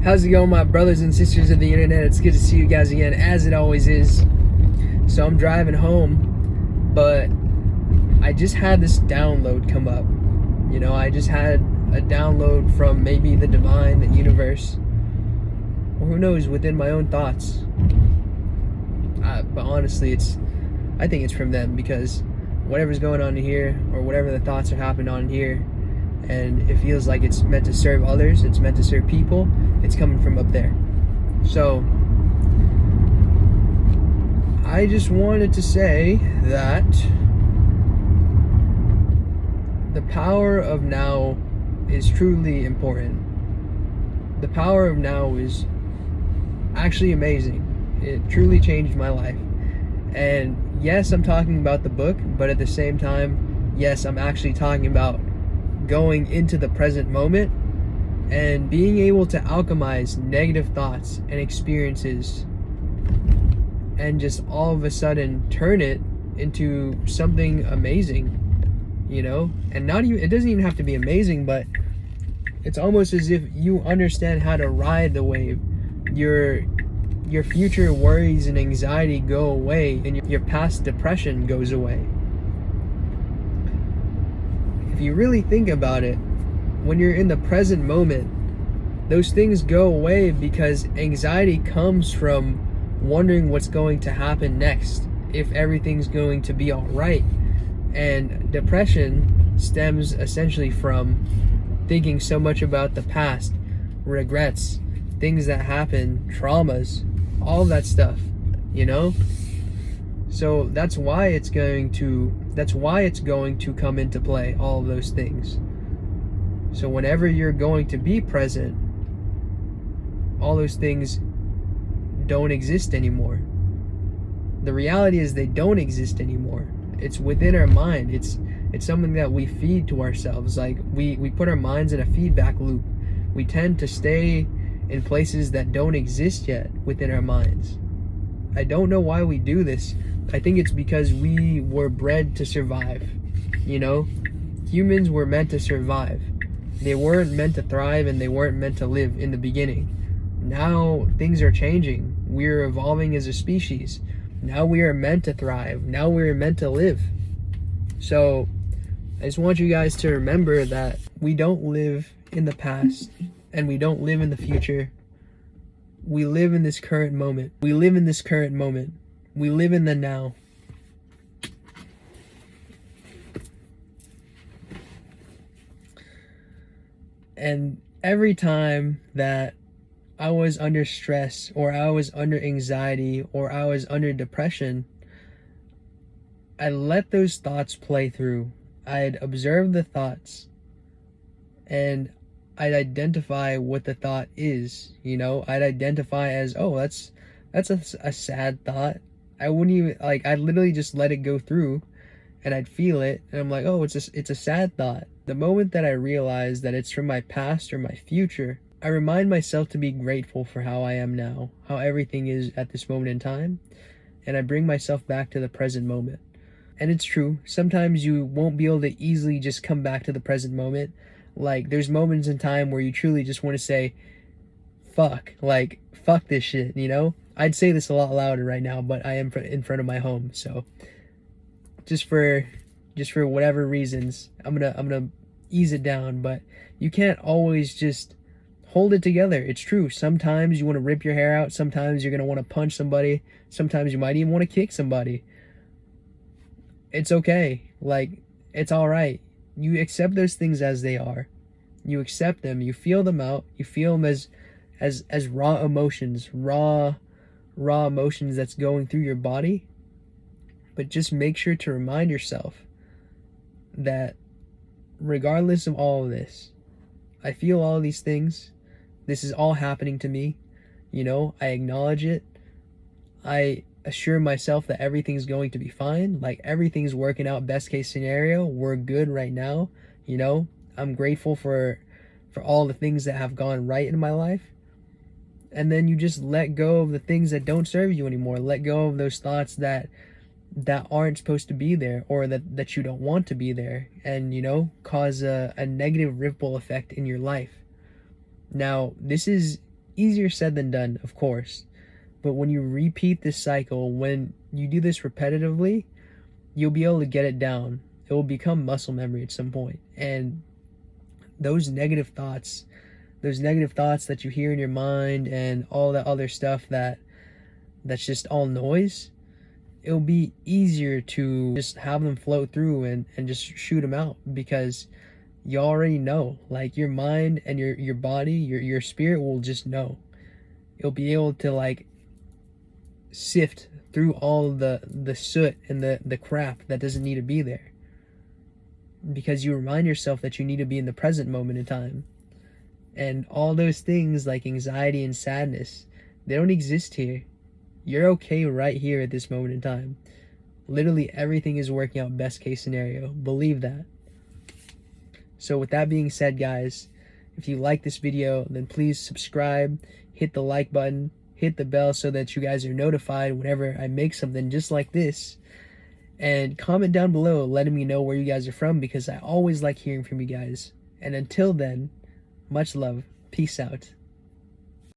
How's it going, my brothers and sisters of the internet? It's good to see you guys again, as it always is. So I'm driving home, but I just had this download come up. You know, I just had a download from maybe the divine, the universe, or who knows, within my own thoughts. But honestly, I think it's from them, because whatever's going on in here, or whatever the thoughts are happening on here, and it feels like it's meant to serve others, it's meant to serve people, it's coming from up there. So I just wanted to say that the power of now is truly important. The power of now is actually amazing. It truly changed my life. And yes, I'm talking about the book, but at the same time, yes, I'm actually talking about going into the present moment and being able to alchemize negative thoughts and experiences and just all of a sudden turn it into something amazing, you know? And not even, it doesn't even have to be amazing, but it's almost as if you understand how to ride the wave. Your future worries and anxiety go away, and your past depression goes away. If you really think about it, when you're in the present moment, those things go away, because anxiety comes from wondering what's going to happen next, if everything's going to be all right. And depression stems essentially from thinking so much about the past, regrets, things that happen, traumas, all that stuff, you know? So that's why it's going to come into play, all of those things. So whenever you're going to be present, all those things don't exist anymore. The reality is they don't exist anymore. It's within our mind. It's something that we feed to ourselves. Like we put our minds in a feedback loop. We tend to stay in places that don't exist yet within our minds. I don't know why we do this. I think it's because we were bred to survive. You know, humans were meant to survive. They weren't meant to thrive, and they weren't meant to live in the beginning. Now things are changing. We're evolving as a species. Now we are meant to thrive. Now we are meant to live. So I just want you guys to remember that we don't live in the past, and we don't live in the future. We live in this current moment. We live in this current moment. We live in the now. And every time that I was under stress, or I was under anxiety, or I was under depression, I let those thoughts play through. I'd observe the thoughts, and I'd identify what the thought is, you know? I'd identify as, oh, that's a sad thought. I wouldn't even, like, I'd literally just let it go through, and I'd feel it, and I'm like, oh, it's a sad thought. The moment that I realize that it's from my past or my future, I remind myself to be grateful for how I am now, how everything is at this moment in time, and I bring myself back to the present moment. And it's true, sometimes you won't be able to easily just come back to the present moment. Like, there's moments in time where you truly just want to say, fuck this shit, you know? I'd say this a lot louder right now, but I am in front of my home, so just for whatever reasons, I'm gonna ease it down. But you can't always just hold it together. It's true. Sometimes you want to rip your hair out. Sometimes you're gonna want to punch somebody. Sometimes you might even want to kick somebody. It's okay. Like, it's all right. You accept those things as they are. You accept them. You feel them out. You feel them as raw emotions, raw emotions that's going through your body. But just make sure to remind yourself that regardless of all of this, I feel all these things. This is all happening to me. You know, I acknowledge it. I assure myself that everything's going to be fine. Like, everything's working out best case scenario. We're good right now. You know, I'm grateful for all the things that have gone right in my life. And then you just let go of the things that don't serve you anymore. Let go of those thoughts that aren't supposed to be there, or that you don't want to be there, and, you know, cause a negative ripple effect in your life. Now, this is Easier said than done, of course. But when you repeat this cycle, when you do this repetitively, you'll be able to get it down. It will become muscle memory at some point. And those negative thoughts that you hear in your mind and all that other stuff that's just all noise, it'll be easier to just have them float through and just shoot them out, because you already know. Like, your mind and your body, your spirit will just know. It'll be able to like sift through all the soot and the crap that doesn't need to be there, because you remind yourself that you need to be in the present moment in time. And all those things like anxiety and sadness, they don't exist here. You're okay right here at this moment in time. Literally everything is working out best case scenario. Believe that. So with that being said, guys, if you like this video, then please subscribe, hit the like button, hit the bell so that you guys are notified whenever I make something just like this. And comment down below letting me know where you guys are from, because I always like hearing from you guys. And until then, much love. Peace out.